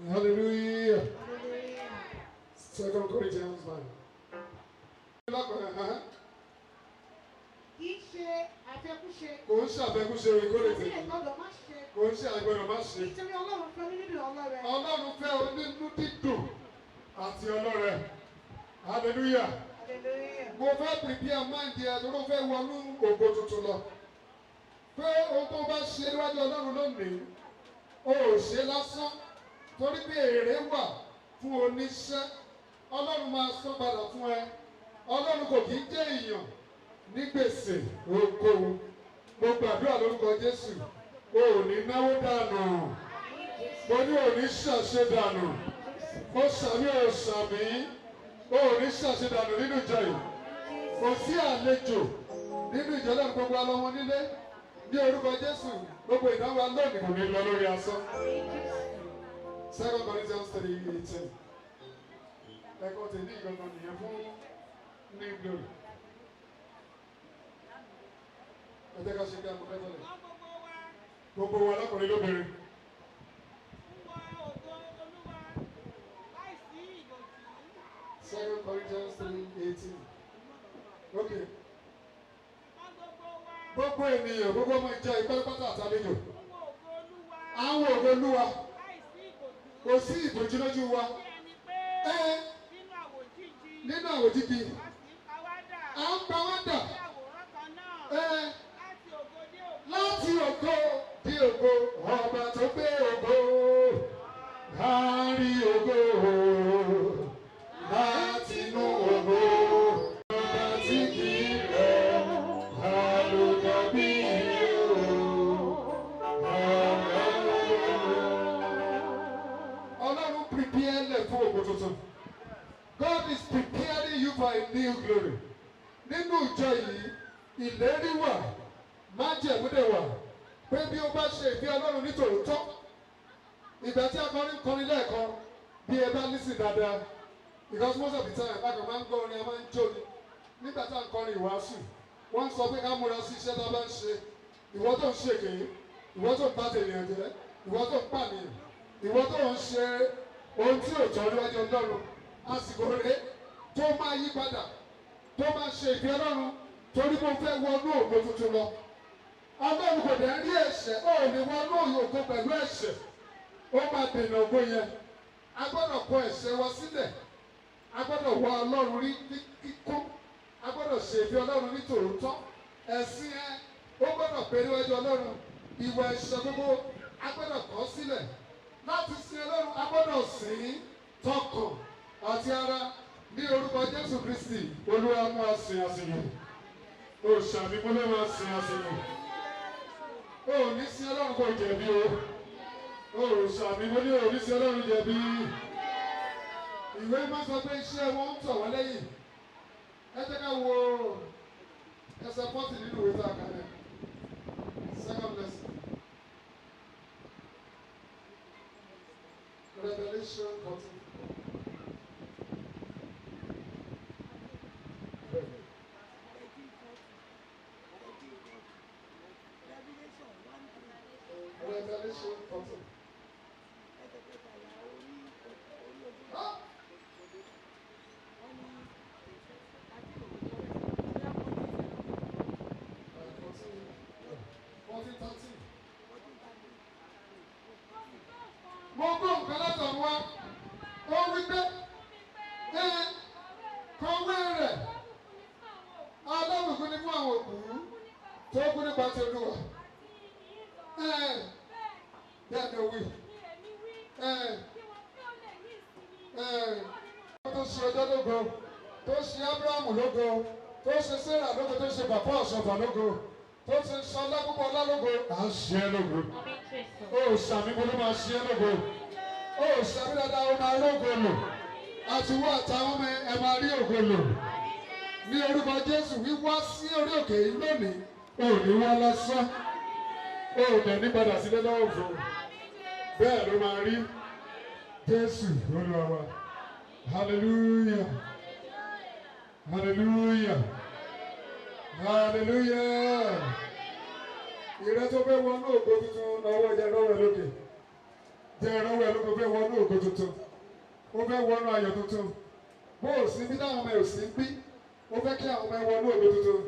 Hallelujah. Second Corinthians 1. Kì í ṣe àfẹkúṣe. Kò ń ṣàfẹ́kúṣe ìkórè tèmi. Ìdílé gbọ́dọ̀ má ṣe. Kò ń ṣe àgbẹ̀rọ̀ má ṣe. Nítorí Ọlọ́run fẹ́ nínú ọlọ́rẹ̀. Ọlọ́run fẹ́ onínú dídùn àti ọlọ́rẹ̀. Hallelujah. Hallelujah. Mo fẹ́ prepare mind ẹ tó ló fẹ́ wọnú ògo tuntun lọ. Pé ohun tó bá ṣe níwájú Ọlọ́run lónìí, o ò ṣe lásán torí pé èrè wà fún oníṣẹ́. Ọlọ́run máa sọ padà fún ẹ. Ọlọ́run kò kì í jẹ́ èèyàn ní gbèsè ohunkóhun. Mo gbàdúrà lórúkọ Jésù. O ò ní náwó dànù. Mo ní ò ní ṣàṣe dànù. Mo ṣàmì ò ṣàmì. O ò ní ṣàṣe dànù nínú ìjọ yìí. Kò sí àlejò nínú ìjọ náà gbogbo alọ́wọ́ nílé. Ní orúkọ Jésù, gbogbo ìdáwó alóòní kò ní lọ lórí asán. 2 Corinthians 3:18. Ẹ̀kọ́ tèmi ìgbọ̀ngàn nìyẹn fún ní glory. Ẹ jẹ́ ká ṣe kí a mọ̀ fẹ́fẹ́ lẹ̀. Gbogbo wa lákùnrin lóbìnrin. Second Corinthians 3:18. Okay. Gbogbo ènìyàn, gbogbo ọmọ ìjọ ìpẹ́lẹ́pátá àtàlejò. Àwọn ògo Olúwa. Kò sí ìbòjú lójú wa. Nínú àwòjíji. À ń pa wá dà. Láti ògo dé ògo, ọba tó gbé ògo. Kárí ògo. Láti inú ògo. Ọba tí kì í rẹ̀. Àlùkò bí ìlú. Ọlọ́run prepare lẹ̀ fún ògo tuntun. God is preparing you for a new glory. Nínú ìjọ yìí, ìlérí wà, májẹ̀mú dẹ̀ wà, pé bí ó bá ṣe ìfẹ́ Ọlọ́run ní tòótọ́, ìgbà tí akọrin kọrin lẹ́ẹ̀kan, bí ẹ bá lísìn dáadáa, because most of the time, a kàn máa ń gbọ́ orin, a máa ń jó ni. Nígbà tí a ń kọrin ìwàásù, wọ́n sọ pé ká múra sí iṣẹ́ tá a bá ń ṣe. Ìwọ tó ń ṣèké, ìwọ tó ń bá tènìyàn jẹ́, ìwọ tó ń pànìyàn, ìwọ tó ń ṣe ohun tí ò tọ́ níwájú Ọlọ́run. Àsìkò rẹ̀ tó máa yí padà, tó máa ṣe ìfẹ́ Ọlọ́run torí mo fẹ́ wọnú ògo tuntun lọ. Ọlọ́run kò dẹ̀ rí ẹ̀ṣẹ̀, ó lè wọnú ògo pẹ̀lú ẹ̀ṣẹ̀. Ó máa dènà ògo yẹn. A gbọ́dọ̀ kọ ẹ̀ṣẹ̀ wa sílẹ̀. A gbọ́dọ̀ wá Ọlọ́run rí ní kíkún. A gbọ́dọ̀ ṣe ìfẹ́ Ọlọ́run ní tòótọ́. Ẹ̀sìn ẹ, ó gbọ́dọ̀ pé níwájú Ọlọ́run. Ìwà ẹ̀ṣẹ̀ gbogbo, a gbọ́dọ̀ kọ̀ sílẹ̀. Láti sin Ọlọ́run, a gbọ́dọ̀ sìn tọkàn àti ara ní orúkọ Jésù Kristi. Olúwa mú wa sìn àsìyàn. O ṣàmì mo lè máa sìn àsìyàn. O ò ní sin Ọlọ́run kò jẹ̀bi o. O ò ṣàmì mo ní o ní sin Ọlọ́run jẹ̀bi. Ìwé máa sọ pé iṣẹ́ wọn ń tọ̀ wọ́n lẹ́yìn. Ẹ jẹ́ ká wo ẹsẹ̀ 40 nínú ìwé tá a kà lẹ̀. Second lesson. Revelation 14. Revelation 14. Ah! 14:13. Mo gbọ́ nǹkan látọ̀run wá. Ó wí pé kọ̀wé rẹ̀ alábùkún ni fún àwọn òkú tó kú nípa ti Olúwa. Bẹ́ẹ̀ ni ó wí. Tó ṣe ọjọ́ lógo, tó ṣe Ábúráhámù lógo, tó ṣe Sárà lógo, tó ṣe bàbá ọ̀ṣọ́fà lógo, tó ṣe Ṣọlá púpọ̀ lálógo, à ń ṣe é lógo. Ó ṣàmì mo ló máa ṣe é lógo. Ó ṣàmì dáadáa ó máa rógo lò. Àti wọ́n àtàwọn ọmọ ẹ máa rí ògo lò. Ní orúkọ Jésù wíwá sí orí òkè yìí lónìí, ò ní wá lásán. Ó dẹ̀ ní padà sílé lọ́wọ́ fún un. Bẹ́ẹ̀ ló máa rí. Jésù Olúwa wa. Hallelujah. Hallelujah. Hallelujah. Ìrẹ́ tó fẹ́ wọnú ògo tuntun lọ́wọ́ ìjẹ́ lọ́wọ́ lókè. jẹ́ ìrànwọ́ ẹ̀ ló fẹ́ wọnú ògo tuntun ó fẹ́ wọnú ayọ̀ tuntun bó o sí bí táwọn ọmọ ẹ̀ ò sí bí ó fẹ́ kí àwọn ọmọ ẹ̀ wọnú ògo tuntun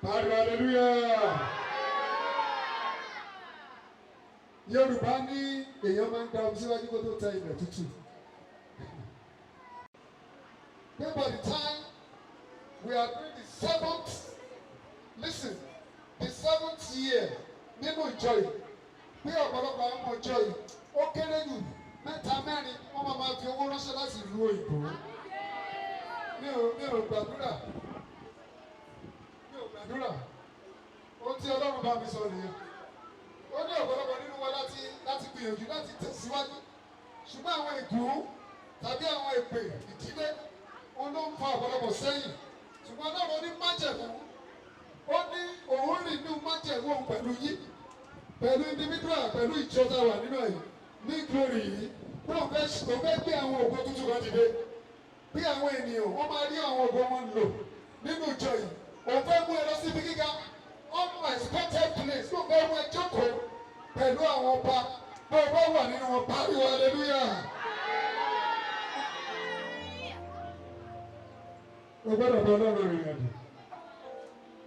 pariwo hallelujah. Yorùbá ní èèyàn máa ń da omi síwájú kó tó tẹ ilẹ̀ tútù. Then by the time we are doing the seventh year nínú ìjọ yìí bí ọ̀pọ̀lọpọ̀ àwọn ọmọ ìjọ yìí ó kéré jù mẹ́ta mẹ́rin wọ́n máa fi owó ránṣẹ́ láti ìlú òyìnbó. Mi ò gbàdúrà ohun tí Ọlọ́run bá mi sọ nìyẹn. Ó ní ọ̀pọ̀lọpọ̀ nínú wọn láti gbìyànjú láti tẹ̀síwájú ṣùgbọ́n àwọn ègún tàbí àwọn èpè ìdílé wọn ló ń fa ọ̀pọ̀lọpọ̀ sẹ́yìn ṣùgbọ́n Ọlọ́run ní májẹ̀mú ó ní òun rìn ní májẹ̀mú òun pẹ̀lú yín pẹ̀lú individual pẹ̀lú ìjọ tá a wà nínú ẹ̀ ní glory yìí wọ́n fẹ́ gbé àwọn ògo tuntun kan dìde bí àwọn ènìyàn wọ́n máa rí àwọn ògo wọn lò nínú ìjọ yìí òun fẹ́ mú ẹ lọ síbi gíga unexpected place ló fẹ́ mú ẹ jókòó pẹ̀lú àwọn ọba bó o bá wà nínú wọn pariwo hallelujah. O gbọ́dọ̀ bá Ọlọ́run rìnrìn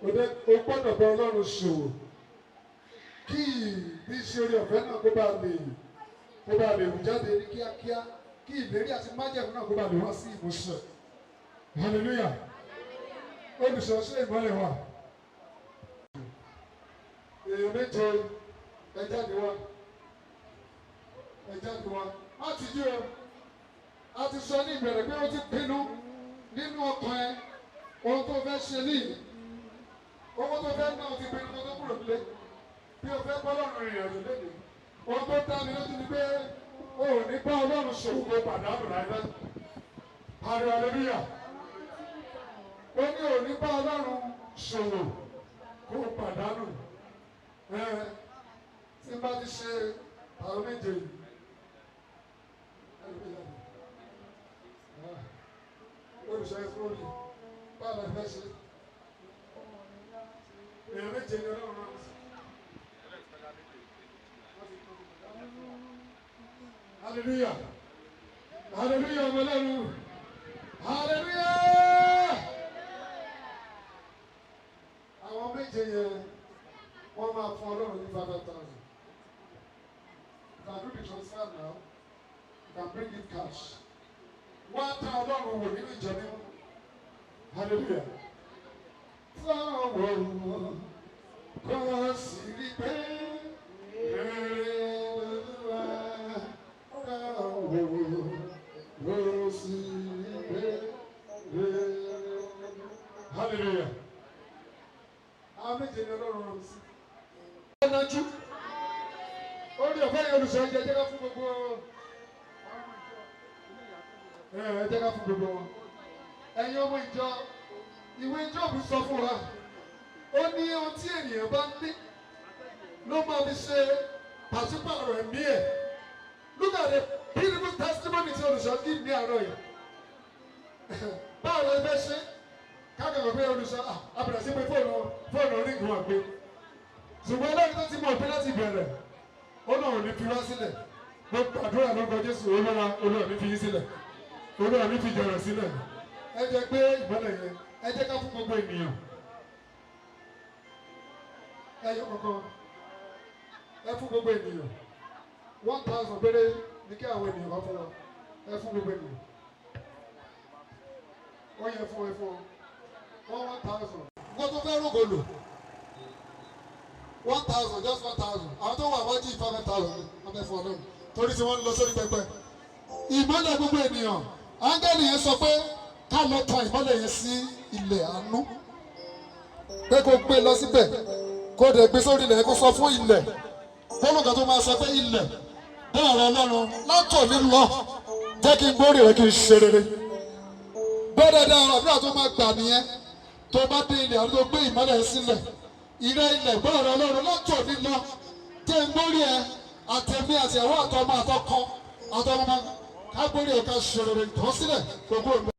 àjò o gbọ́dọ̀ bá Ọlọ́run ṣòwò kí bí iṣẹ́ orí ọ̀fẹ́ náà kó bá lè rù jáde ní kíákíá kí ìlérí àti májẹ̀mú náà kó bá lè wá sí ìmúṣẹ hallelujah. Olùṣọ́ṣẹ́ ìmọ́lẹ̀ wà èèyàn méje ẹ jáde wá má ti jú ẹ a ti sọ ní ìbẹ̀rẹ̀ pé ó ti pinnu nínú ọkàn ẹ ohun tó fẹ́ ṣe ní owó tó fẹ́ náà ti pinnu tó kúrò nílé bí o fẹ́ bọ́ lọ́rùn ìrìn àjò lẹ́yìn ohun tó dá mi lójú ni pé o ò ní bá Ọlọ́run ṣòwò kó pàdánù láìpẹ́ pariwo hallelujah. Ó ní ò ní bá Ọlọ́run ṣòwò kó pàdánù tí bá ti ṣe àwọn méje yìí. Olùṣọ́ ẹ̀fọ́ mi báwo la fẹ́ ṣe? Èèyàn méje ni Ọlọ́run náà sí. Hallelujah! Hallelujah ọmọ Ọlọ́run! Hallelujah! Àwọn méje yẹn wọ́n máa fún Ọlọ́run ní 5,000. You can do the transfer now. You can bring in cash. Wọ́n á tán Ọlọ́run wò nínú ìjọ ní wọn. Hallelujah. Fáwọn kò sì rí pé Olúwa fáwọn kò sì rí pé. Hallelujah. Àwọn méje ni Ọlọ́run rán mi sí. Ẹnájú. Ó ní ọ̀fẹ́ yẹn olùsọ ẹ̀jẹ̀ jẹ́ ká fún gbogbo ẹ̀jẹ̀ ká fún gbogbo wọn. Ẹ̀yin ọmọ ìjọ ìwé Jóòbù sọ fún wa. Ó ní ohun tí ènìyàn bá ní ló máa fi ṣe pàṣípààrọ̀ ẹ̀mí ẹ̀. Look at the beautiful testimony tí olùsọ give ní àárọ̀ yìí. Báwo la fẹ́ ṣe? Káàkiri pé olùsọ àbẹ̀rẹ̀ sí pé fóònù orígun wà pé. Ṣùgbọ́n lẹ́yìn tó ti mọ̀ pé láti bẹ̀rẹ̀ ó náà ò ní fi wá sílẹ̀. Mo gbàdúrà lórúkọ Jésù Olúwa ní fi yín sílẹ̀. Olúwa ní fi jọ̀rọ̀ sílẹ̀. Ẹ jẹ́ pé ìmọ́lẹ̀ yẹn ẹ jẹ́ ká fún gbogbo ènìyàn. Ẹ yọ kankan ẹ fún gbogbo ènìyàn 1,000 péré ní kí àwọn ènìyàn kan fún wọn ẹ fún gbogbo ènìyàn. Ó yẹ fún ẹ fún ọ 1,000. Wọ́n tó fẹ́ rògbò lò 1,000 just 1,000. Àwọn tó wà wájú 5,000 wọ́n fẹ́ fún ọ lónìí torí tí wọ́n ń lọ sórí pẹpẹ. Ìmọ́lẹ̀ gbogbo ènìyàn áńgẹ́lì yẹn sọ pé ká lọ tan ìmọ́lẹ̀ yẹn sí ilẹ̀ àánú pé kó gbé lọ síbẹ̀ kó dẹ̀ gbé sórí ilẹ̀ kó sọ fún ilẹ̀ bọ́lùkà tó máa sọ pé ilẹ̀ bẹ́ẹ̀ rẹ Ọlọ́run látọ̀ ní lọ jẹ́ kí n gbórí rẹ kí n ṣe rere bẹ́ẹ̀ dáadáa ọ̀rọ̀ àdúrà tó máa gbà nìyẹn tó bá dé ilẹ̀ àti tó gbé ìmọ́lẹ̀ yẹn sílẹ̀ ìrẹ́ ilẹ̀ bẹ́ẹ̀ rẹ Ọlọ́run látọ̀ ní lọ jẹ́ n gbórí ẹ àtẹ̀mí àti ẹ̀wọ́ àtọmọ àtọkọ àtọmọ ká gbórí ẹ ká ṣe rere tán sílẹ̀ gbogbo ìmọ̀.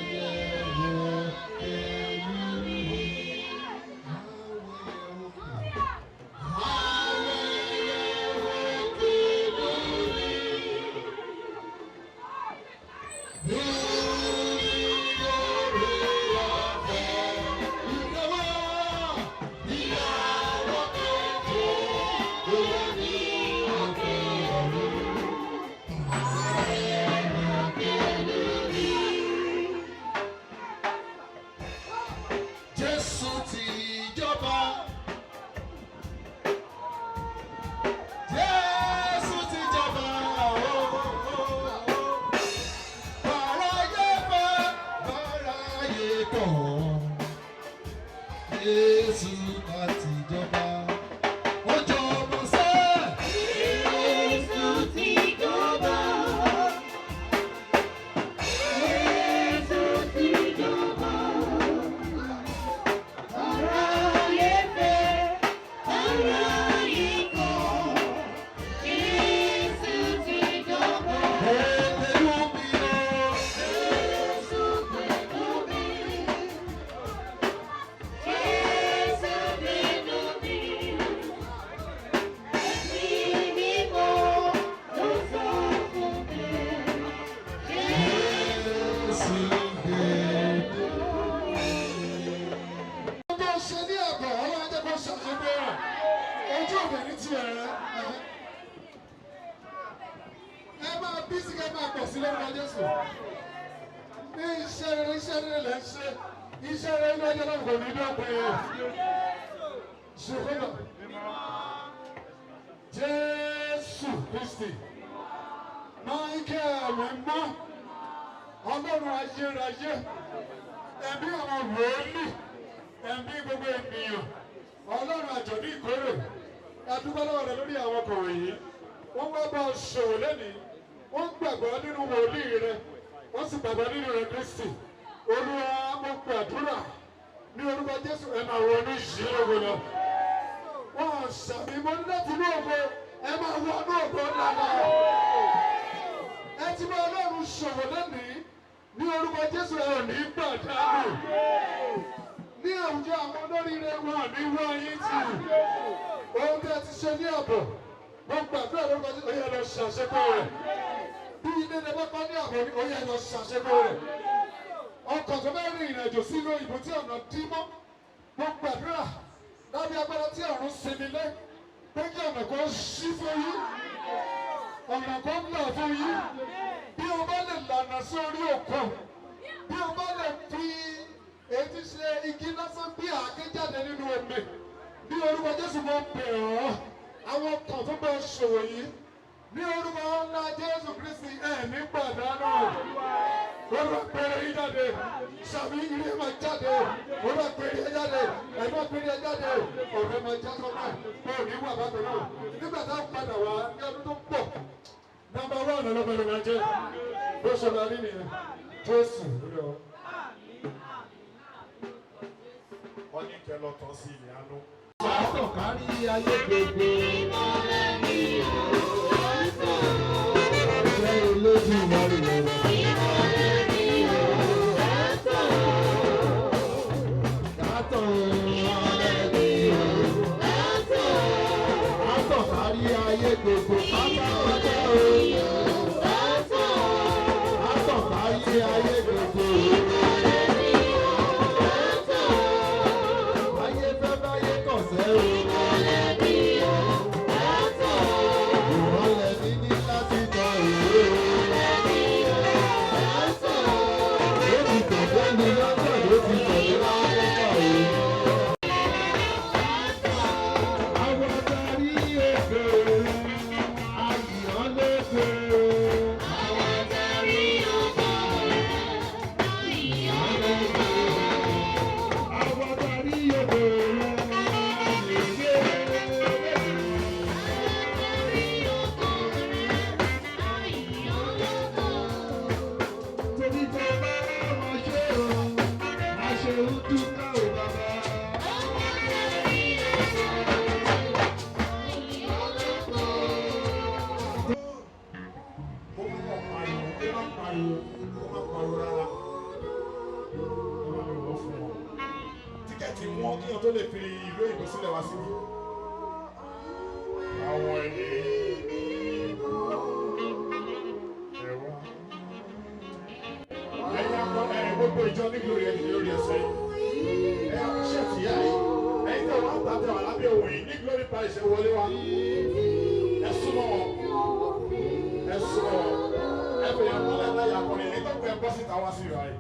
gbogbo ìjọ ní Glory ẹni lórí ẹsẹ̀ ẹ ṣe ti yá yìí ẹ̀yin tẹ́ wọ́n tàbí wà lábẹ́ òun yìí ní Glory Parish wọlé wa ẹ súnmọ́ wọn ẹ súnmọ́ wọn ẹ bẹ̀rẹ̀ mọ́lẹ̀ láyà kọ́ni ẹ̀yin tó pẹ́ bọ́ síta wá sí ìrà yìí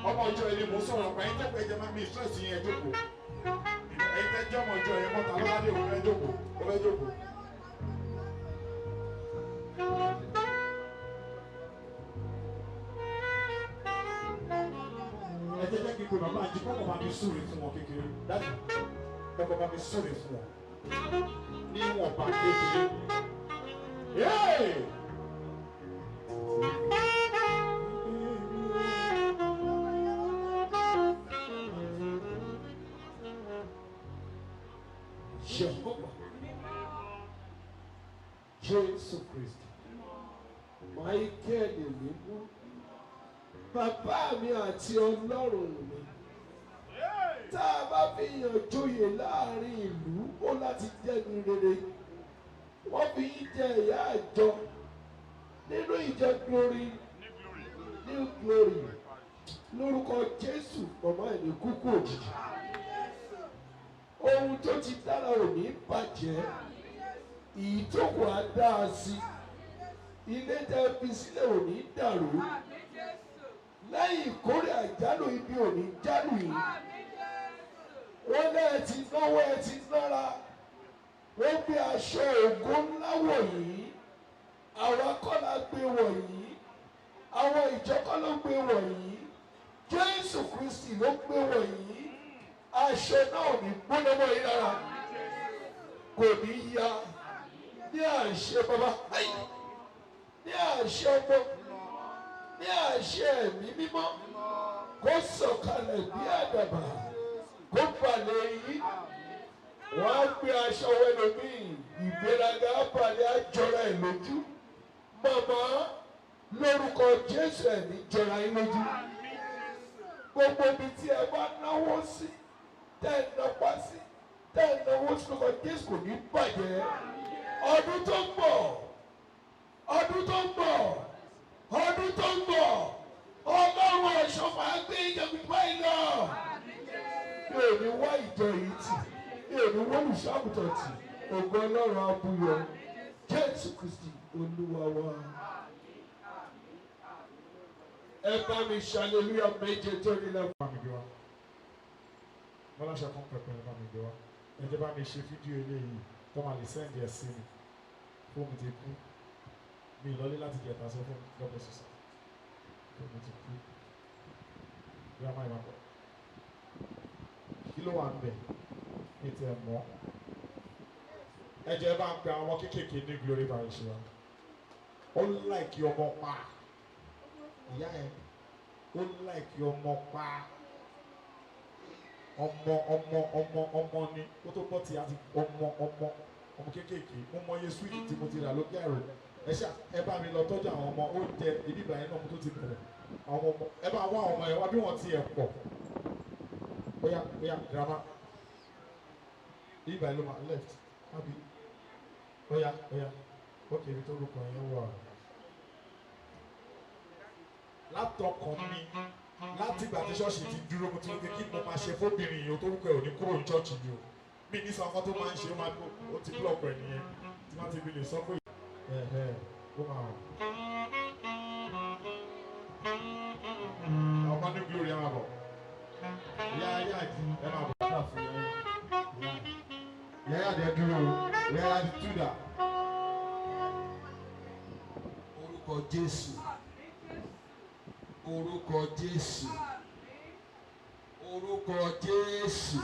ọmọ ìjọ ẹni mò ń sọ̀rọ̀ pé ẹ̀yin tó pẹ́ jẹ́ máa mi stress yẹn ẹ jókòó ẹ̀yin tẹ́ jẹ́ ọmọ ìjọ yẹn mọ́ta lọ́wọ́dé òun ẹ jókòó ó fẹ́ jókòó. ẹ jẹ́ kí n pe bàbá àjí kọ́kọ́ bá mi súre fún wọn kékeré dájú kọ́kọ́ bá mi súre fún wọn ní wọn bá kékeré. Jehovah, Jésù Kristi, Michael mímú, bàbá mi àti Ọlọ́run mi, tá a bá fi yàn joyè láàrin ìlú ó láti jẹ́ ní rere. Wọ́n fi yín jẹ ìyá àjọ nínú ìjọ Glory New Glory lórúkọ Jésù ọmọ ẹni kúkú òjijì. Ohun tó ti dára ò ní bàjẹ́, ìjókòó á dá a sí, ilé tẹ́ fi sílẹ̀ ò ní dàrú. Lẹ́yìn ìkórè àjálù ibi ò ní jálù yìí. Wọ́n lẹ́ ti náwó ẹ ti nára. Wọ́n gbé aṣọ ògo ńlá wọ̀nyí. Àwọn akọ́lá gbé wọ̀nyí. Àwọn ìjọkọ́ ló gbé wọ̀nyí. Jésù Kristi ló gbé wọ̀nyí. Aṣọ náà ní gbóná mọ́ yín lára. Kò ní ya. Ní àṣẹ bàbá. Ní àṣẹ ọmọ. Ní àṣẹ ẹ̀mí mímọ́. Kó sọ̀kalẹ̀ bí àdàbà. Kó balẹ̀ yín. Wọ́n á gbé aṣọ wẹ́lòmíì. Ìgbéraga balẹ̀ àjọra ẹ̀ lójú. Màmá lórúkọ Jésù ẹ̀ ní jọra yín lójú. Gbogbo ibi tí ẹ bá náwó sí, tẹ́ ẹ náwó sí, tẹ́ ẹ náwó sí lórúkọ Jésù kò ní bàjẹ́. Ọdún tó ń bọ̀, ọdún tó ń bọ̀, ọdún tó ń bọ̀, Ọlọ́run ẹ̀ṣọ́ máa gbé ìjọba báyìí lọ. Mi ò ní wá ìjọ yìí tì, mi ò ní wọ́n olùṣọ́àgùtàn tì, ògo Ọlọ́run abúyọ. Jésù Kristi Olúwa wa. Ẹ bá mi ṣàlélúyà méje tó nílẹ̀. Bá mi gbé wa bọ́lá ṣe fún pẹpẹ bá mi gbé wa ẹ jẹ́ bá mi ṣe fídíò eléyìí tó máa lè sẹ́ǹdì ẹ̀ sí mi fóònù ti kú mi ìlọlé láti jẹ̀ta sọ fún lọ́pọ̀ sísọ fóònù ti kú bí a máa yọ àpọ̀ kí ló wà ń bẹ̀ ní ti ẹ̀ mọ́ ẹ jẹ́ bá ń pe àwọn ọmọ kéékèèké ní Glory Parish wa ó láìkí ọmọ pa ìyá ẹ ó láìkí ọmọ pa ọmọ ni ó tó bọ́ ti àti ọmọ kéékèèké mo mọ iye swíìtì tí mo ti rà lókè ẹ̀rọ ẹ bá mi lọ tọ́jú àwọn ọmọ oúnjẹ ibi ìgbà yẹn náà mo tó ti bẹ̀rẹ̀ àwọn ọmọ ẹ bá wá àwọn ọmọ yẹn wá bí wọ́n ti ẹ̀ pọ̀ bóyá girama ìgbà yẹn ló máa left àbí bóyá ókè ibi tó rúkọ yẹn wà látọkàn mi láti ìgbà tí ṣọ́ọ̀ṣì ti dúró mo ti ń gbé kí mo máa ṣe fóbìnrin yìí o tó rúkọ ẹ̀ ò ní kúrò ní ṣọ́ọ̀ṣì yìí o mi ní sọ ọkọ tó máa ń ṣe ó ti búlọ̀kù ẹ̀ nìyẹn tí wọ́n ti fi lè sọ pé ó máa hàn. ọmọ ní Glory ẹ máa bọ̀ yá ẹ máa bọ̀ nígbà fún yẹn yá ẹ dúró yá ẹ túdà. Orúkọ Jésù. Orúkọ Jésù. Orúkọ Jésù.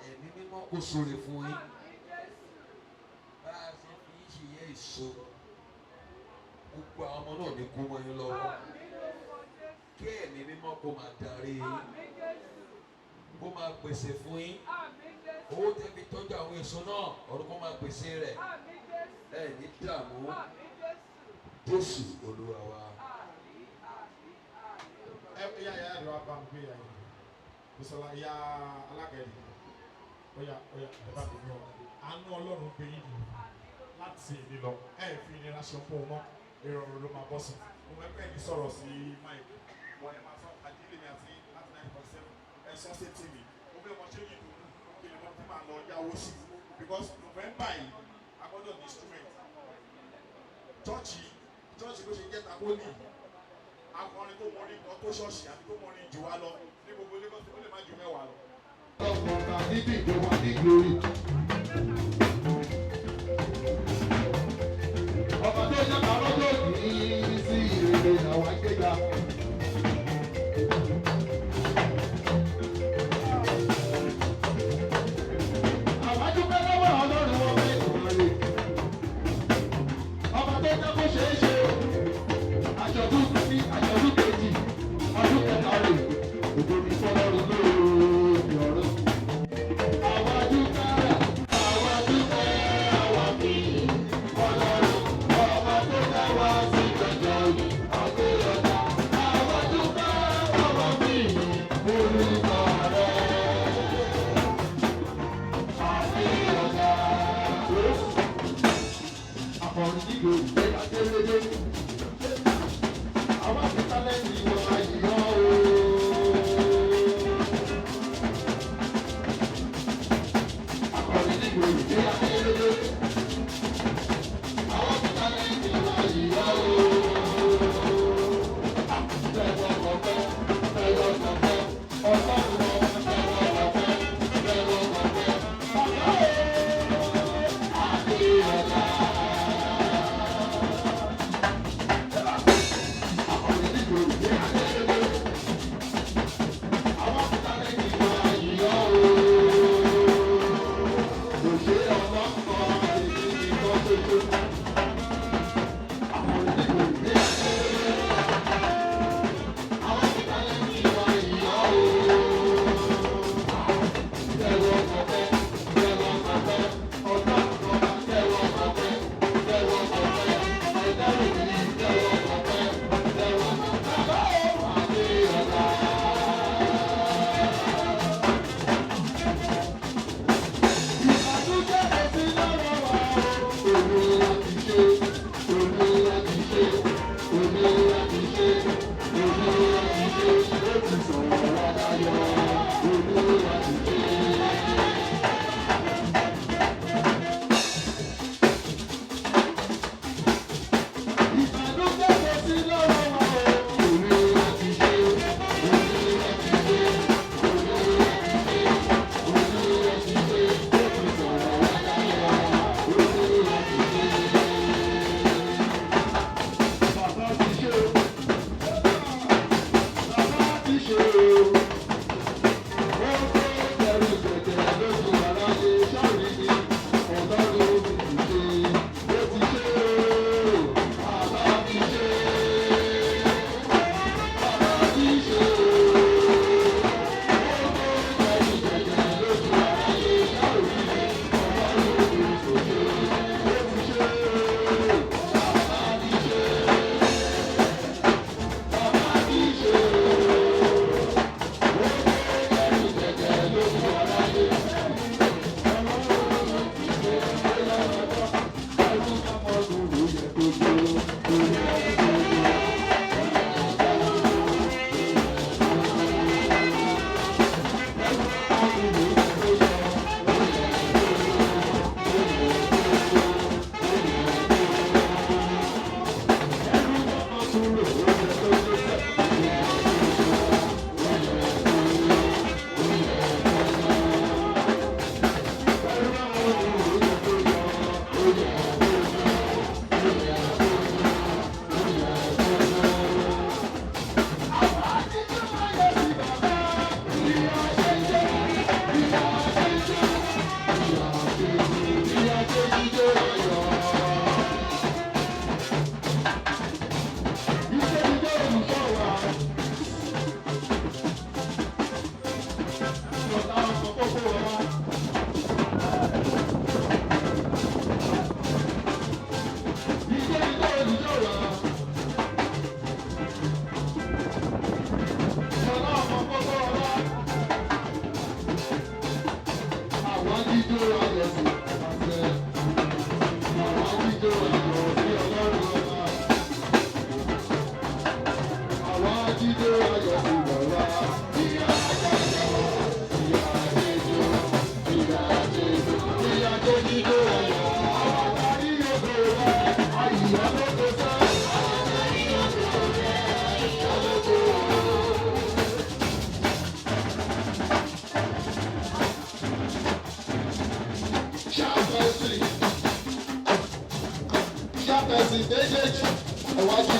Ẹ̀mí mímọ́ kó sóre fún yín. Bá a ṣe fi ń ṣe yẹ èso. Gbogbo àwọn ọmọ náà ní kó mọ́ yín lọ́wọ́. Kí ẹ̀mí mímọ́ kó máa darí yín. Kó máa pèsè fún yín. Owó tẹ́ fi tọ́jú àwọn èso náà, ọ̀run kó máa pèsè rẹ̀. Ẹ ní dààmú. Jésù Olúwa wa. Ya do abam gbe ya yi bisola ya alágẹ̀dẹ̀ oya ẹ bá mi lọ àánú Ọlọ́run gbé yín láti èdè lọ ẹ fi ìnira ṣe fún un mọ́ ìrọ̀rùn ló máa bọ́ sí mo ẹgbẹ́ yìí sọ̀rọ̀ sí Mike wọ́n ẹ̀ máa sọ àdílé mi àti láti 9.7 ẹ̀ sọ sí tv ó fẹ́ mọ̀ ṣé yìí tó kí ni wọ́n ti máa lọ yáwó sí because November yìí a gbọ́dọ̀ ní instrument chọ́ọ̀chì bó ṣe jẹ́ takoni akọrin tó mọrin kan tó ṣọ́ọ̀ṣì àti tó mọrin jù wá lọ ní gbogbo Lagos ó lè má ju 10 lọ. ọ̀pọ̀ níbi ìjọba ní glory. ọba tó yẹ ká lọ́jọ́ yìí sí ìrèlè àwọn akẹ́gbà. àwọn adúgbò lọ́wọ́ ọlọ́run wọn bẹ́ẹ̀ tó wọlé. ọba tó jẹ́ kó ṣeé ṣe àjọ̀dún kìíní àjọ̀dún kejì ọdún kẹta rè òjò ní fọlọ́run lóòrùn ọ̀rọ̀. àwọn adúgbò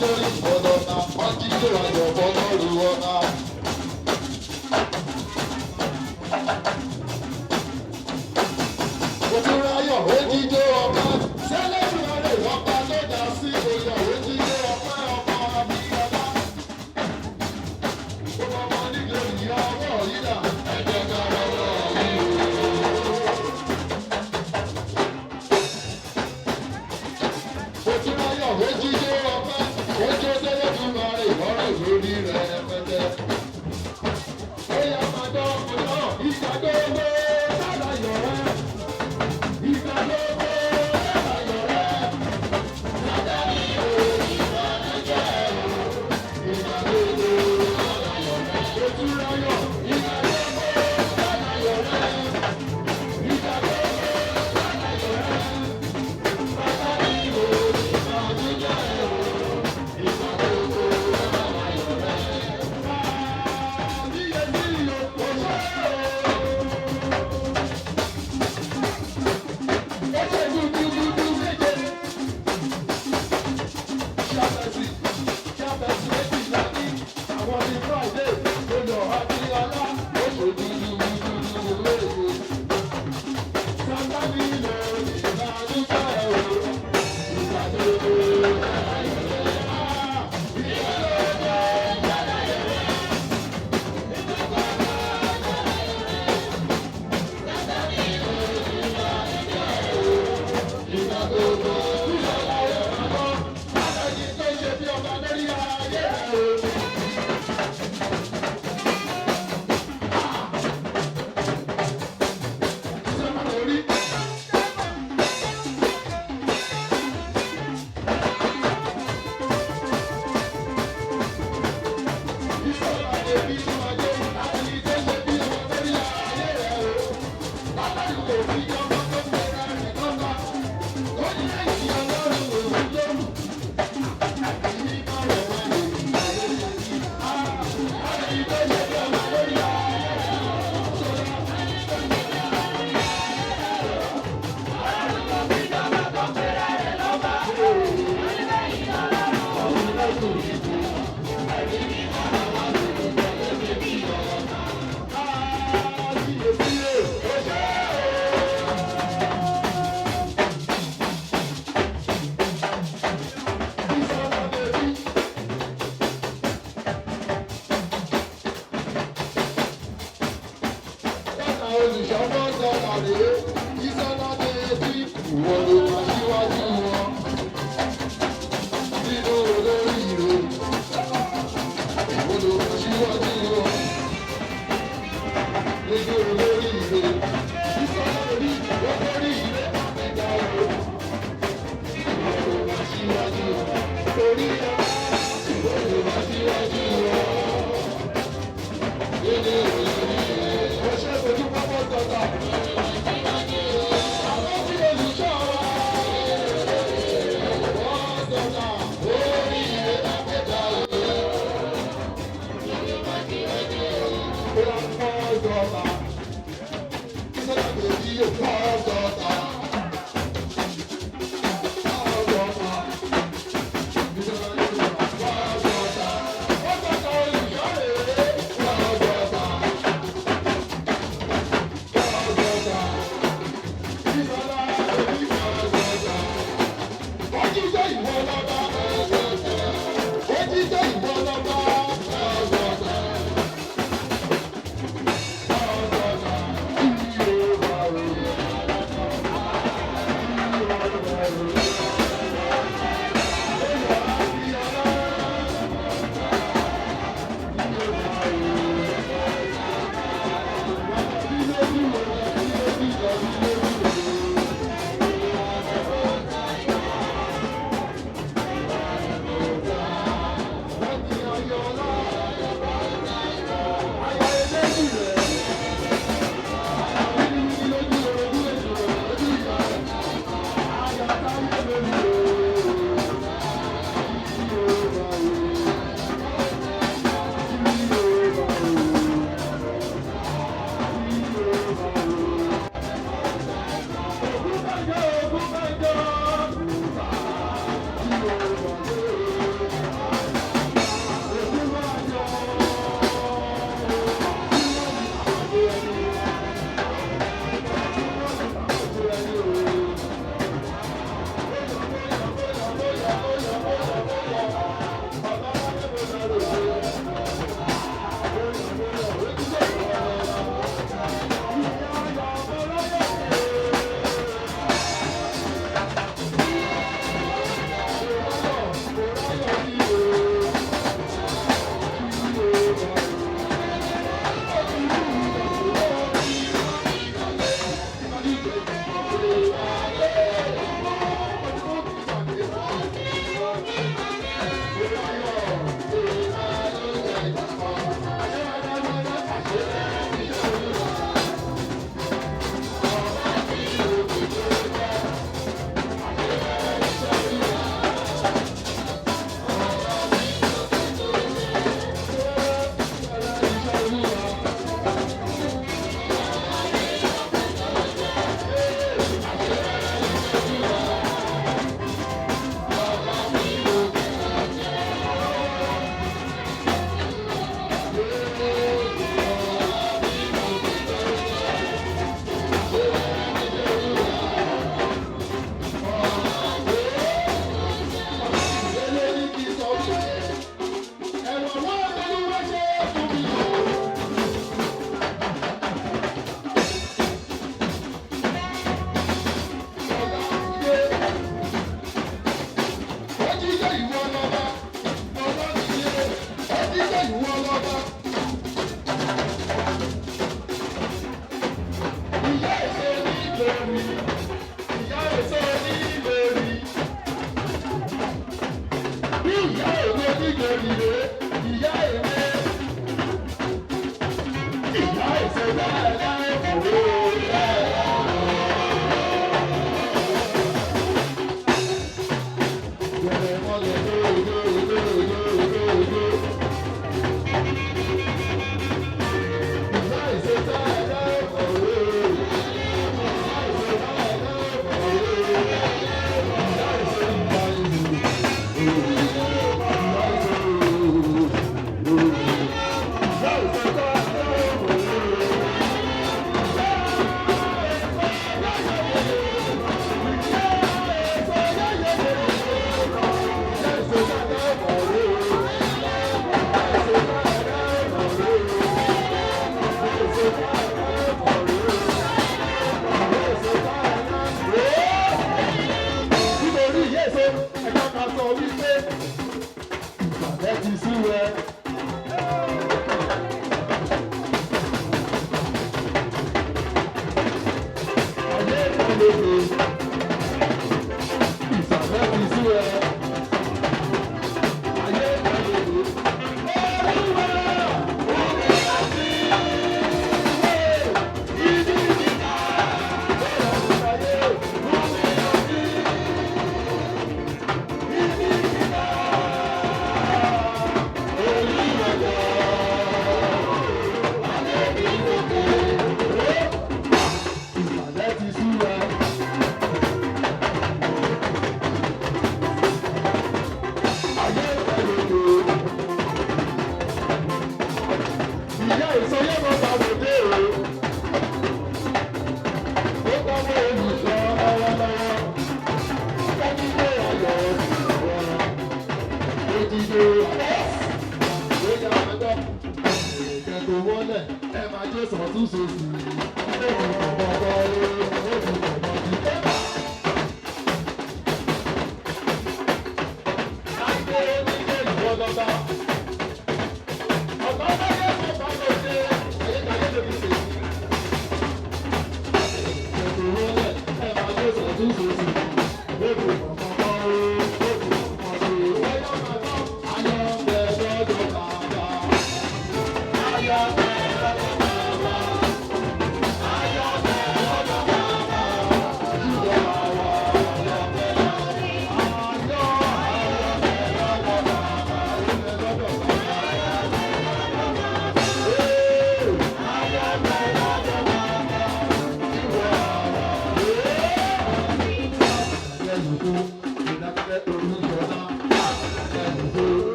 nítorí ìfọdọ́nà wọ́n jíjó ayọ̀ fọlọ́rù ọ̀nà. Òtúnráyọ̀ ó jíjó ọ̀pá sẹ́lẹ̀dùn ọ̀rẹ́ ìwọ́pá tó dá sí oyè ó jíjó ọ̀pá ọmọ abíyọlá. Ọmọ nílò ìyá ọwọ́ yídà ẹ̀jẹ̀ ká lọ́wọ́ yìí. Òtúnráyọ̀ ó jíjó ọ̀pá ó jó sẹ́lẹ̀dùn ọ̀rẹ́ ìwọ́rẹ́ lórí rẹ̀ pẹ́tẹ́. Ó yá máa dán ọmọ náà ìgbàgbọ́ owó lálàyọ̀ rẹ̀. Thank you.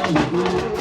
Thank you. Thank you.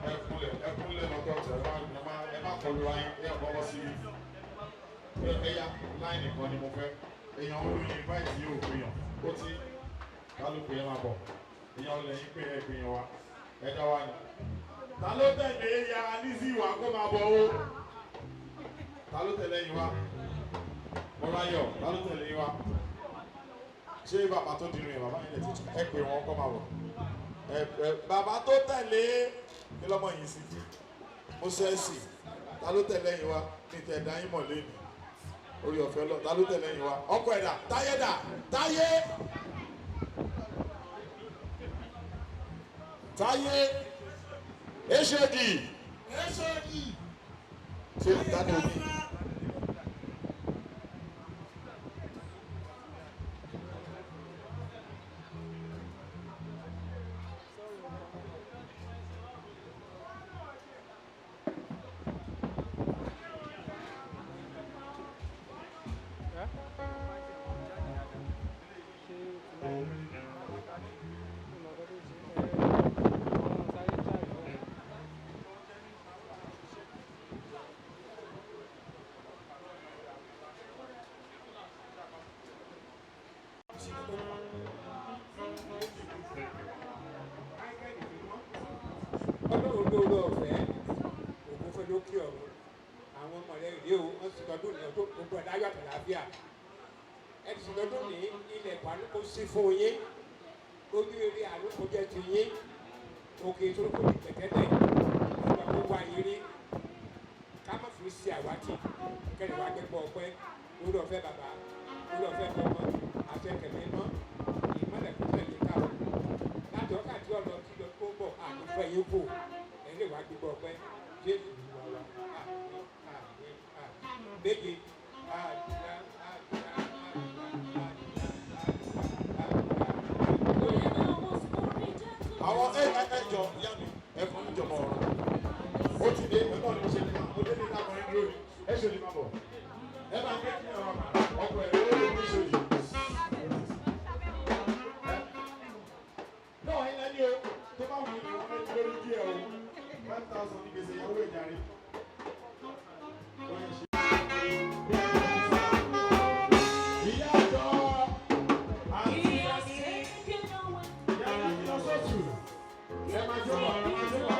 Ẹ ẹkúnlẹ̀ lọ́tọ̀ọ̀tọ̀ ẹ má kọlu ayé ẹ bọ́bọ́ sí ẹ̀yà láì nìkan ni mo fẹ́ èèyàn olóyin báyìí tí yóò gbìyàn ó ti kálukú yẹn máa bọ̀ èèyàn olóyin pé ẹ gbìyàn wa ẹ dá wa ni. ta ló tẹ̀lé ya Lizzy wa kó máa bọ̀ o ta ló tẹ̀lé yín wa Mọ́láyọ̀ ta ló tẹ̀lé yín wa ṣé bàbá tó dirun yẹn bàbá yẹn lè ti ẹ pè wọn kó máa bọ̀ bàbá tó tẹ̀lé kí lọ́mọ yìí sí mo sẹ́ẹ̀sì ta ló tẹ̀lé yín wa ní ìtẹ̀dá yín mọ̀ lẹ́nu orí ọ̀fẹ́ lọ ta ló tẹ̀lé yín wa ọkọ ẹ̀dá táyé dà táyé táyé èṣèdì ṣé ìdáná omi. Ọlọ́run lóore ọ̀fẹ́ ògùn fẹ́ lókè ọ̀run àwọn ọmọ rẹ̀ rèé o wọ́n sì lọ́dún ní ọdún gbogbo ẹ̀dá ayọ̀ àtàlàáfíà ẹ ti lọ́dún ní ilẹ̀ ìpàdé kò sí fún yín ojú eré àlùkò jẹ́ ti yín òkè ìṣòro kò ní tẹ̀tẹ̀tẹ̀ ìgbà tó wá yín rí ká má fi ṣe àwátì kẹ́lẹ́ wá gbẹ́gbọ́ ọpẹ́ lórí ọ̀fẹ́ bàbá lórí ọ̀fẹ́ ọmọ àtẹ̀kẹ̀mẹ́ mọ́ ìmọ̀lẹ̀ kò tẹ̀lé káwọn láti ọkàtí ọ̀nà tí lọ tó bọ̀ àdúgbò yín kù ẹni wàá gbígbọ́ ọpẹ́ Jésù wà wá àmín àmín àmín méje àdúrà àdúrà àwọn ẹjọ yá mi ẹfọn níjọba ọ̀rọ̀ ó ti dé ẹgbẹ́ ọ̀nà ìṣẹ̀lẹ̀ máa ó dé ní lágbọ̀n ẹni lórí ẹ ṣe lè má bọ̀ ẹ máa gbé kí ọ̀rọ̀ ọkọ̀ ẹ̀rọ ló lè ní ìṣòyè. náà ẹ lẹ́ni o tó bá wù ní wọ́n lé lórí díẹ̀ o 1,000 ní gbèsè ìyàwó ìjàre. ìyá àjọ àti ẹ máa jọ wà ẹ máa jọ wà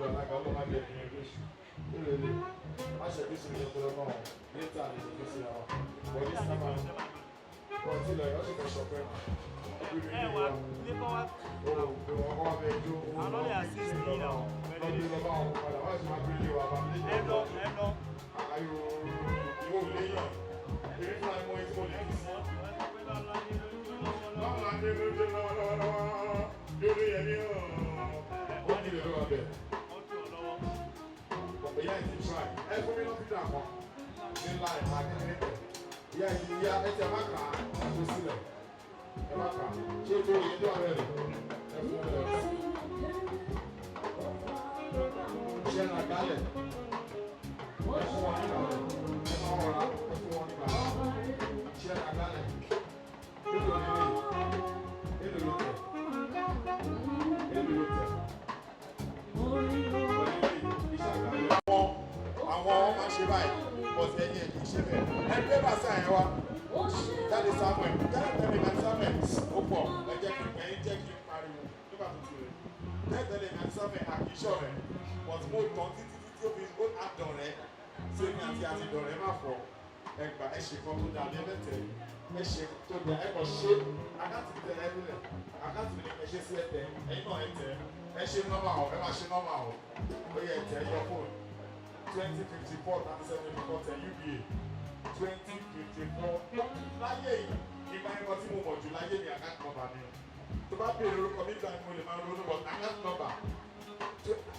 ìjọ alága ọlọ́mọ bí ẹni ẹgbẹ́ èṣù lórí má ṣe bí sinmi ọgbọ́n náà létà ní ìdílé sí ara wọ́n ní sábà wọ́n ti lọ ìyọ́sùn kan ṣọpẹ́ ẹ wà ní kọ́ wá. wọ́n kọ́ wá bẹ jó àwọn lọ́lẹ̀ assist yìí náà. lọ́dún lọ́ba àwọn padà wọ́n sì máa gbé ilé wa bá mi lé ẹ lọ. ayò ìwò léyàn èmi fúnra mi mọ ètò mo lè fi sí. báwo la dé lóde lọ́wọ́lọ́wọ́ lórí ẹ̀mí ó ní ìlú ọbẹ̀. ìyá ìdí try ẹ fún mi lọ́fíìdà kan ní láì máa kékeré tẹ̀. ìyá ìdí ìyá ẹ tẹ má kà á tó sílẹ̀ ẹ má kà á ṣé tó yẹ tó ààrẹ rẹ̀ ẹ fún ẹ lọ. ṣé ẹ nà gálẹ̀ ẹ fún wọn nígbà rẹ̀ ẹ má wọra ẹ fún wọn nígbà rẹ̀ ṣé ẹ nà gálẹ̀ èlò nílé èlò ló tẹ̀ èlò ló tẹ̀. àwọn máa ṣe báyìí but ẹni ẹ̀ kì í ṣe bẹ́ẹ̀ ẹgbẹ́ bá sáà yẹn wá jáde Samuel jáde tẹ̀lé ìgbà Samuel ó pọ̀ ẹ jẹ́ kí ẹ̀yin jẹ́ kí n pariwo nígbà tó ti rẹ̀ jáde tẹ̀lé ìgbà Samuel àkíṣọ́ rẹ̀ but mo tán títí tí ó fi ó àdàn rẹ̀ tí èmi àti ìdàn rẹ̀ má fọ ẹgbà ẹ ṣe kan tó dà ní ẹlẹ́tẹ̀ ẹ ṣe tó dà ẹ kàn ṣe akáàtì tẹ ẹ nílẹ̀ akáàtì ní ẹ ṣe sí ẹ tẹ ẹ̀yin náà ẹ tẹ ẹ ṣe nọ́mà ọ̀ ẹ má ṣe nọ́mà ọ̀ ó yẹ ẹ tẹ ẹ yọ fóònù 2054 37 UBA 2054 láyé yìí ìgbà ẹ̀kọ́ tí mo mọ̀ jù láyé ní account number mi tó bá béèrè orúkọ mi gbà ní mo lè máa ronú bọ̀ account number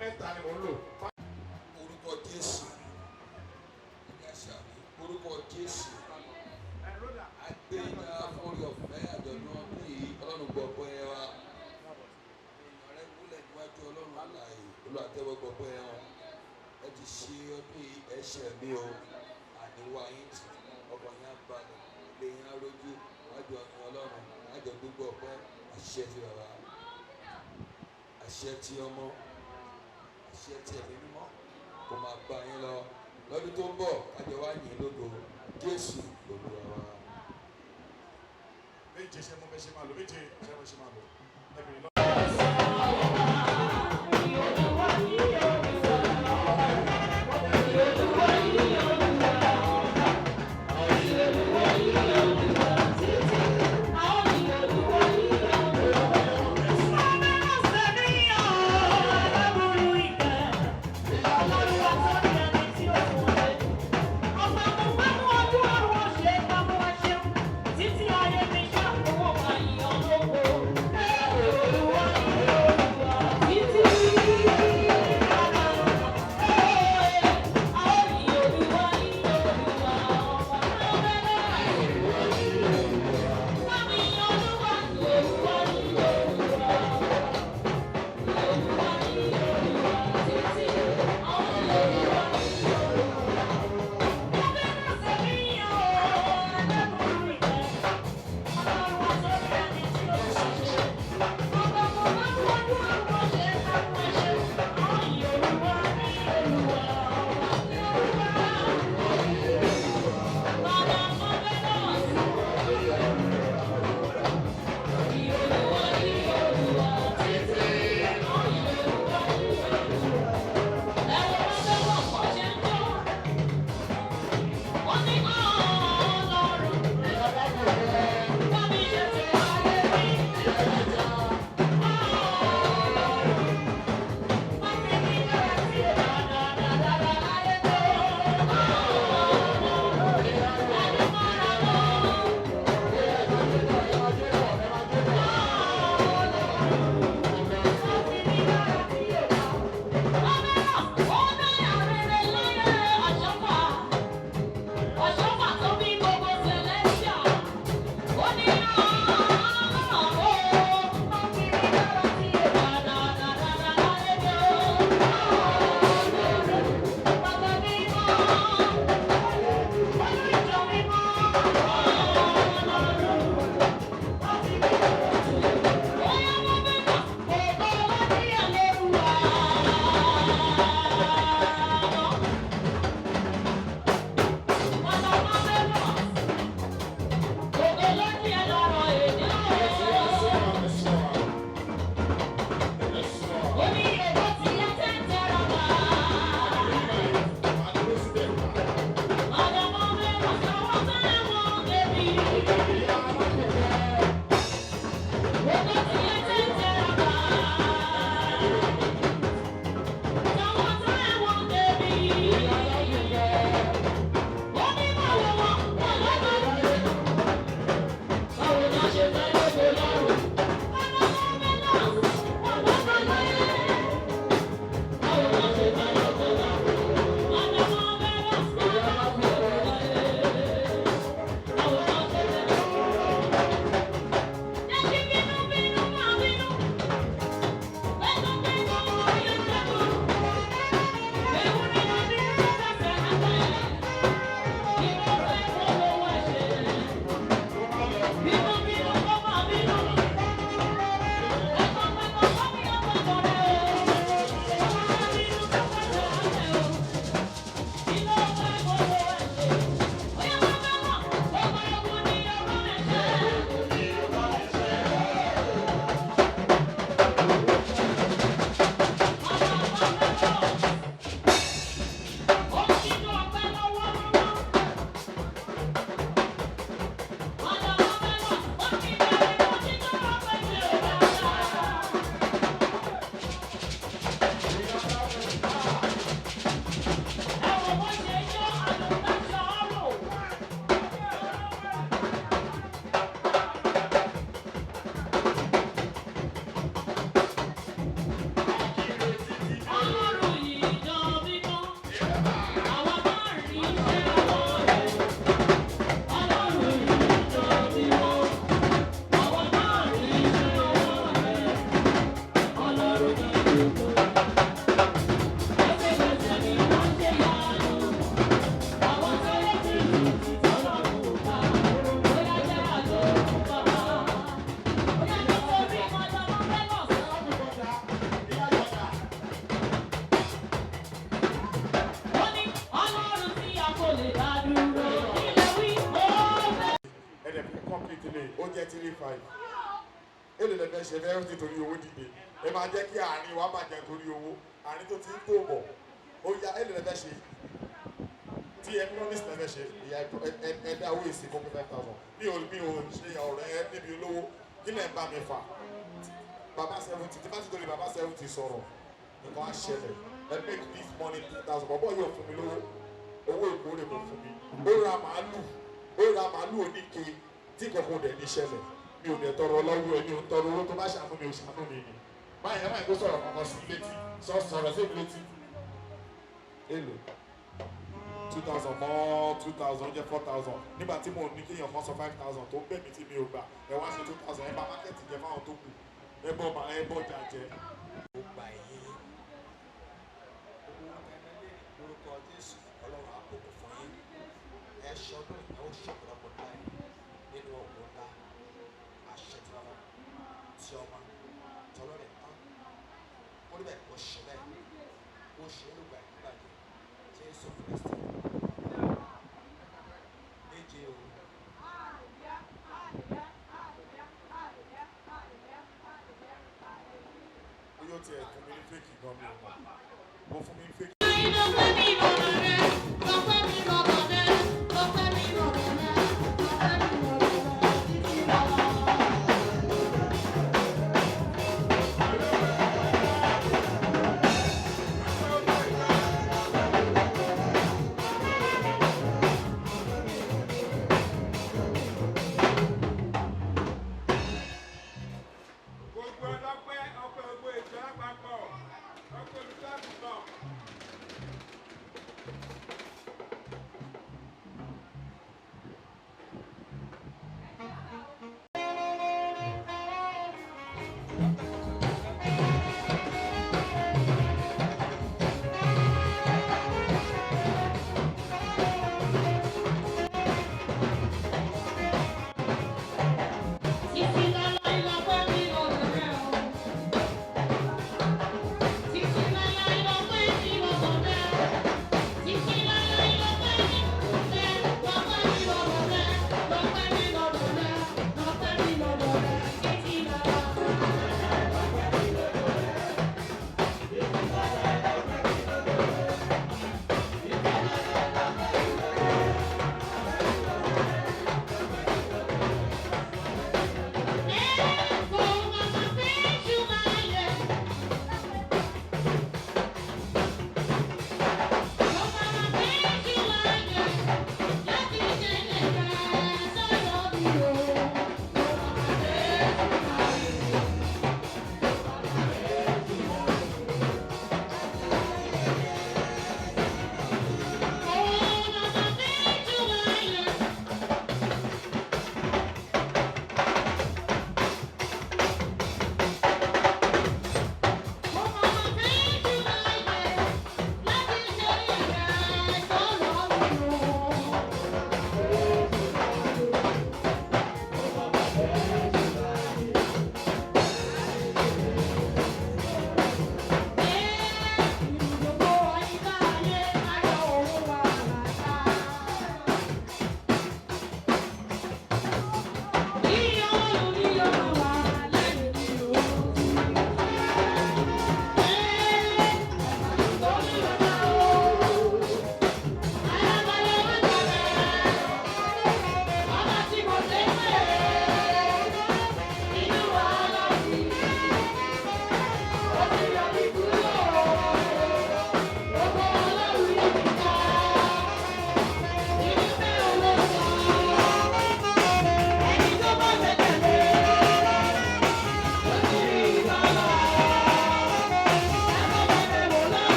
mẹ́ta ni mo ń lò. orúkọ Jésù orúkọ Jésù agbẹ́yìnká fọ́ọ̀rì ọ̀fẹ́ àjọ̀dún ọdún yìí ọlọ́run gbọ̀gbọ́ ẹ wa èèyàn rẹ wúlẹ̀ níwájú ọlọ́run àlàyé olùwàtẹ́wọ́ gbọ̀gbọ́ ẹ wa ẹ ti ṣe ọdún yìí ẹ̀ṣẹ̀ mi o àníwá yín tì ọkọ̀ yín abalẹ̀ ilé yín arójú wájú ọ̀yìn ọlọ́run àjọ gbogbo ọ̀pẹ́ àṣẹ ti bàbá àṣẹ ti ọmọ àṣẹ ti ẹ̀mí mímọ́ kò máa bá yín lọ lọ́dún tó ń bọ̀ kájọ wá yìn lógo Jésù Olúwa wa. méje ṣe mo fẹ́ ṣe máa lò méje ṣe mo ṣe máa lò ẹ̀mí lọ. Títí ayé mi ṣàkóso àyàn lóko. èlò lẹ́fẹ̀ẹ́ ṣe fẹ́ẹ́ ti torí owó dìde ẹ máa jẹ́ kí àárín wa bàjẹ́ torí owó àárín tó ti ń tó bọ̀ ó yá èlò lẹ́fẹ̀ẹ́ ṣe tí ẹ promise lẹ́fẹ̀ẹ́ ṣe ìyá ẹ dá owó èsì fún 5,000 mi ò ṣe ọ̀rẹ́ ẹ níbi olówó kí lẹ́ ń bá mi fà bàbá 70 tí bá ti torí bàbá 70 sọ̀rọ̀ nǹkan á ṣẹlẹ̀ ẹ make this money 2,000 bọ̀bọ̀ yóò fún mi lówó owó ìkórè kò fún mi ó ra màálù oníke tí kòkòrò dẹ̀ ní ṣẹlẹ̀ mi ò dẹ̀ tọrọ lọ́wọ́ ẹni ò ń tọrọ owó tó bá ṣàánú mi ò ṣàánú mi ni báyìí ẹ máa kó sọ̀rọ̀ kankan sí létí sọ̀rọ̀ sí létí èlò 2,000 mọ́ 2,000 jẹ́ 4,000 nígbà tí mo ní kéèyàn kan sọ 5,000 tó ń bẹ̀ mí tí mi ò gbà ẹ wá ṣe 2,000 ẹ bá mákẹ́tì jẹ fáwọn tó kù ẹ bọ́ jà jẹ. ó gbà yín lórúkọ Jésù Ọlọ́run àkókò fún yín ẹ ṣọdún ìnáwó ṣèpọ̀lọpọ̀ láì nínú ọ̀gbọ̀n ńlá àṣẹ tí wọn tí ọmọ tọlọ́rẹ̀ tán ó níbẹ̀ kó ṣe bẹ́ẹ̀ kó ṣe é lùgbà ìgbàgbé Jésù Kristi méje o. Yóò tiẹ̀ fún mi ní fèkì gan mi ò mọ̀ mo fún mi ní fèkì.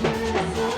Thank you.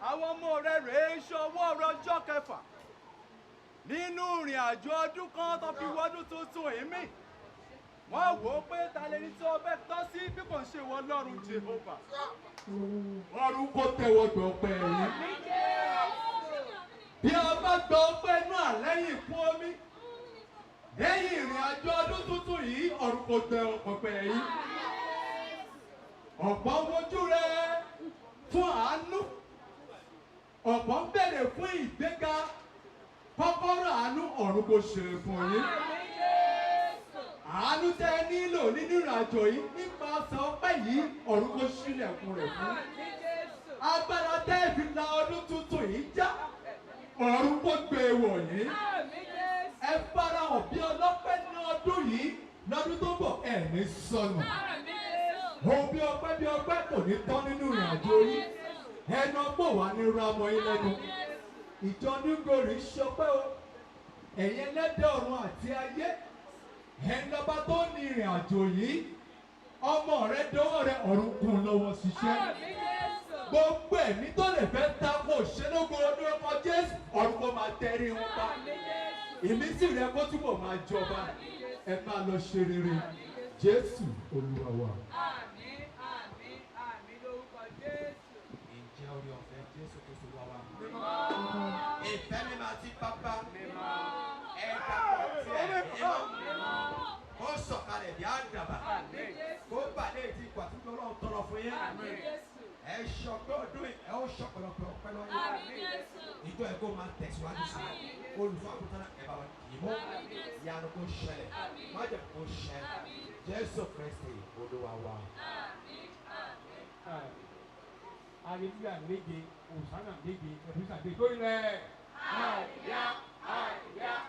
Àwọn ọmọ rẹ̀ rèé ṣọwọ́ rọjọ́ kẹfà nínú ìrìn àjò ọdún kan tó fi wọ́dún tuntun èémí. Wọ́n wò ó pé ta lẹni tí ó bẹ́ tọ́ sí bí kò ń ṣe wọ Ọlọ́run Jèhófà. Ọ̀run kò tẹ́wọ́ gbọ́ ọpẹ́ yín. Bí a bá gbọ́ ọpẹ́ náà lẹ́yìn ìkún omi, lẹ́yìn ìrìn àjò ọdún tuntun yìí, ọ̀run kò tẹ́wọ́ ọpẹ́ yín. Ọ̀pọ̀ wojú rẹ fún àánú. Ọ̀pọ̀ ń bèrè fún ìgbéga. Kọ́kọ́rọ́ àánú ọ̀run kò ṣe fún yín. Àánú tẹ́ ẹ nílò nínú ìrìnàjò yìí nípasẹ̀ ọpẹ́ yìí ọ̀run kò ṣílẹ̀kùn rẹ̀ fún. Agbára tẹ́ ẹ fi la ọdún tuntun yìí já ọ̀run kò gbé e wọ̀ yín. Ẹ farahàn bí ọlọ́pẹ́ ní ọdún yìí lọ́dún tó bọ̀ ẹ̀ ní sọnù. Ohun bí ọpẹ́ kò ní tán nínú ìrìnàjò yìí. Ẹnu ọgbọ́n wà ní ramọ yín lẹ́nu. Ìjọ New Glory ṣọpẹ́ o. Ẹ̀yin ẹlẹ́dẹ̀ ọ̀run àti ayé. Ẹnlọba tó ní ìrìn àjò yìí. Ọmọ rẹ dọwọ́ rẹ ọ̀run kún lọ́wọ́ ṣiṣẹ́. Gbogbo ẹ̀mí tó lè fẹ́ ta kó ṣẹlógún ọdún ọkọ̀ Jésù ọ̀run kó máa tẹrí wọn pa. Ìmísí rẹ kó túbọ̀ máa jọba. Ẹ máa lọ ṣe rere. Jésù Olúwa wa. Àmín, àmín, àmín lórúkọ Jésù. Ǹjẹ́ orí ọ̀fẹ́ Jésù tó ṣe wá wa? Ìfẹ́ mi máa ti pápá. Ẹ̀ka pọ̀ tí ẹ̀ ó sọ̀kalẹ̀ bí àdàbà. Kó balẹ̀ ti ìgbà tí Ọlọ́run tọrọ fún yín. Ẹ ṣọpẹ́ ọdún yìí, ẹ ó ṣọ̀pọ̀lọpọ̀ ọpẹ́ lọ́yìn. Ìjọ ẹ̀ kó máa tẹ̀síwájú sí i. Olùfọ́ àkútàn ẹ̀ bá wa kì í mọ́. Ìyanu kó ṣẹlẹ̀. Májẹ̀ kó ṣẹlẹ̀. Jésù Kristi Olúwa wa. Hallelujah méje, Hosanna méje, ẹ̀fíṣà méje. Lórí rẹ̀. Hallelujah, hallelujah.